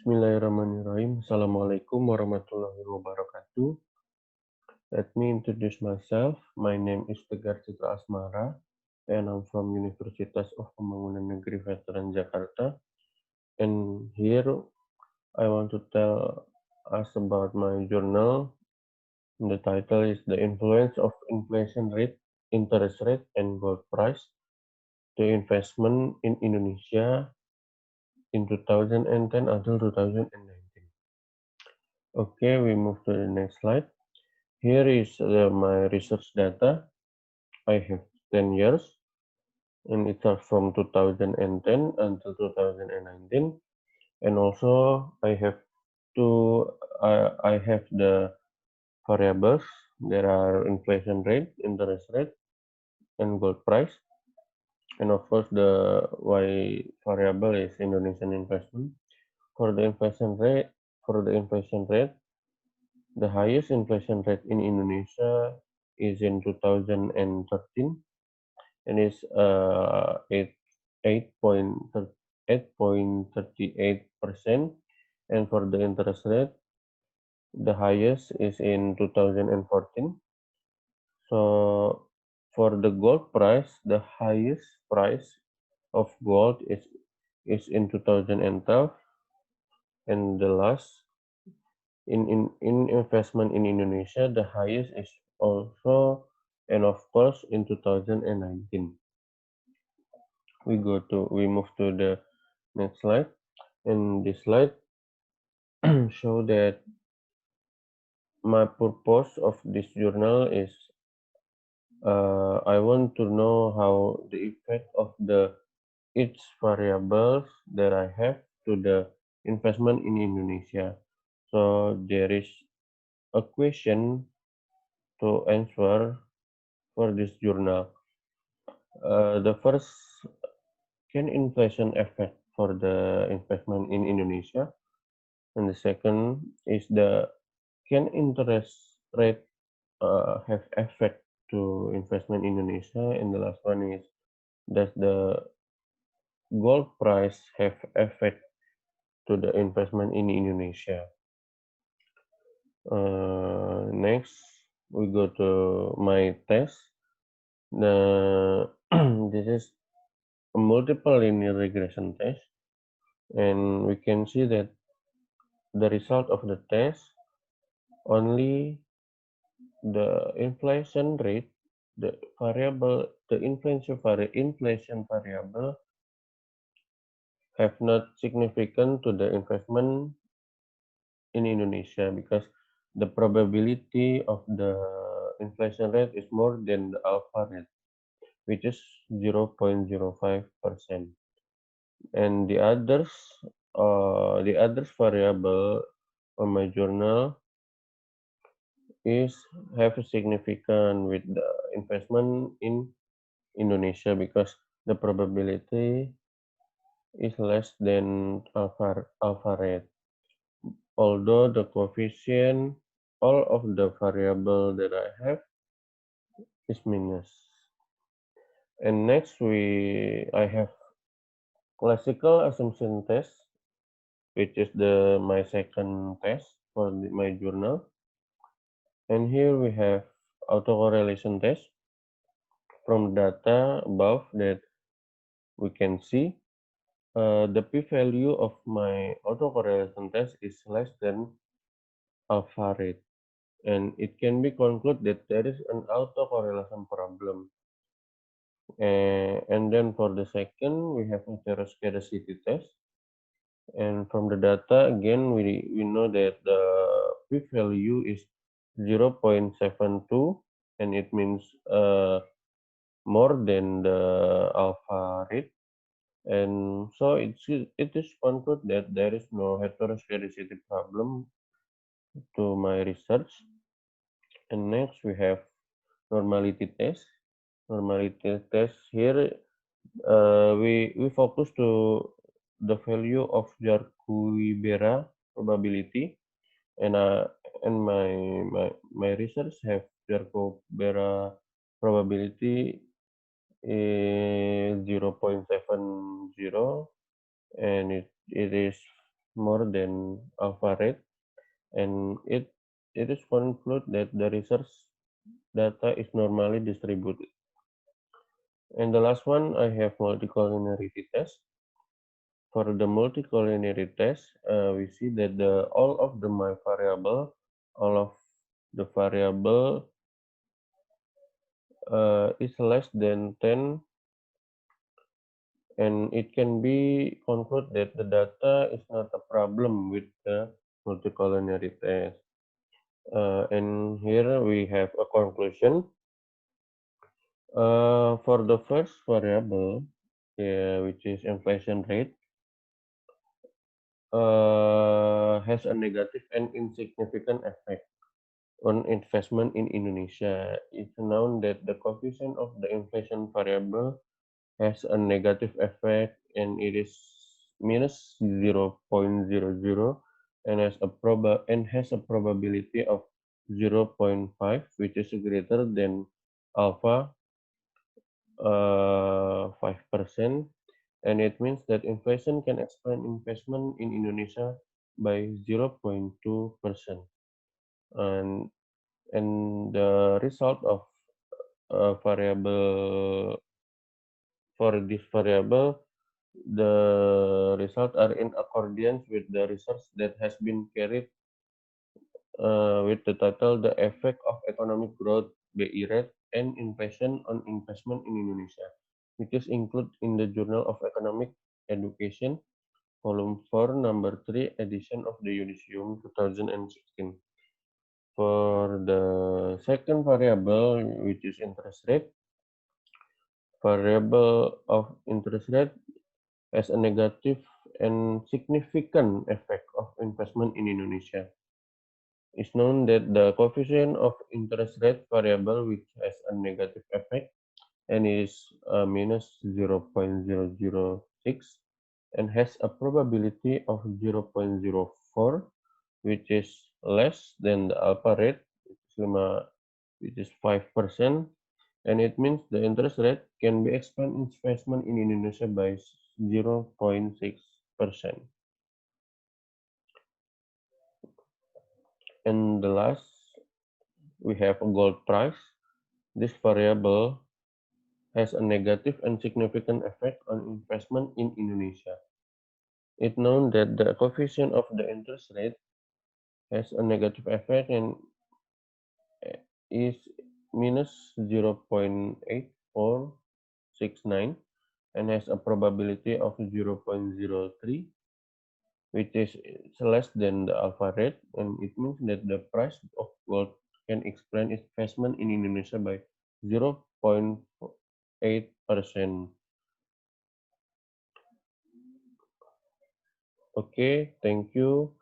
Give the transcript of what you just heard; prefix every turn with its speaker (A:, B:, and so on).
A: Bismillahirrahmanirrahim. Assalamualaikum warahmatullahi wabarakatuh. Let me introduce myself. My name is Tegar Citra Asmara, and I'm from Universitas of Pembangunan Negeri Veteran Jakarta. And here I want to tell us about my journal. The title is The Influence of Inflation Rate, Interest Rate, and Gold Price to Investment in Indonesia in 2010 until 2019. Okay, we move to the next slide. Here is my research data. I have 10 years, and it starts from 2010 until 2019. And also, I have the variables. There are inflation rate, interest rate, and gold price. And of course, the Y variable is Indonesian investment. For the inflation rate, the highest inflation rate in Indonesia is in 2013 and is 8.38%. And for the interest rate, the highest is in 2014. So for the gold price, the highest price of gold is in 2012, and the last in investment in Indonesia, the highest is also, and of course, in 2019. We move to the next slide, and this slide show that my purpose of this journal is I want to know how the effect of the each variables that I have to the investment in Indonesia. So there is a question to answer for this journal. The first, can inflation affect for the investment in Indonesia? And the second is the can interest rate have effect to investment in Indonesia? And the last one is, does the gold price have effect to the investment in Indonesia? Next, we go to my test. This is a multiple linear regression test, and we can see that the result of the test only the inflation rate, the inflation variable have not significant to the investment in Indonesia, because the probability of the inflation rate is more than the alpha rate, which is 0.05%. And the others variable on my journal is have a significant with the investment in Indonesia, because the probability is less than alpha rate. Although the coefficient, all of the variable that I have is minus. And next I have classical assumption test, which is my second test for my journal. And here we have autocorrelation test. From data above that we can see the p-value of my autocorrelation test is less than alpha rate, and it can be concluded that there is an autocorrelation problem. And then for the second, we have heteroscedasticity test. And from the data, again, we know that the p-value is 0.72, and it means more than the alpha rate. And so it is concluded that there is no heteroscedasticity problem to my research. And next we have normality test. Normality test here we focus to the value of Jarque-Bera probability, and my research have Jarque-Bera probability is 0.70, and it is more than alpha rate, and it is concluded that the research data is normally distributed. And the last one, I have multicollinearity test. For the multicollinearity test, we see that all of the my variable, all of the variable is less than 10, and it can be concluded that the data is not a problem with the multicollinearity test. And here we have a conclusion. For the first variable, yeah, which is inflation rate, has a negative and insignificant effect on investment in Indonesia. It's known that the coefficient of the inflation variable has a negative effect, and it is minus 0.00, and has a probability of 0.5, which is greater than alpha 5%, and it means that inflation can expand investment in Indonesia by 0.2%. And the result of variable for this variable, the results are in accordance with the research that has been carried with the title "The Effect of Economic Growth, BI Rate, and Inflation on Investment in Indonesia," which is included in the Journal of Economic Education, Volume 4, Number 3, edition of the Unisium 2016. For the second variable, which is interest rate, variable of interest rate has a negative and significant effect of investment in Indonesia. It's known that the coefficient of interest rate variable which has a negative effect and is minus 0.006 and has a probability of 0.04, which is less than the alpha rate, which is 5%, and it means the interest rate can be expand investment in Indonesia by 0.6%. And the last, we have a gold price. This variable has a negative and significant effect on investment in Indonesia. It's known that the coefficient of the interest rate has a negative effect and is minus 0.8469 and has a probability of 0.03, which is less than the alpha rate, and it means that the price of gold can explain investment in Indonesia by 0.8%. Okay, thank you.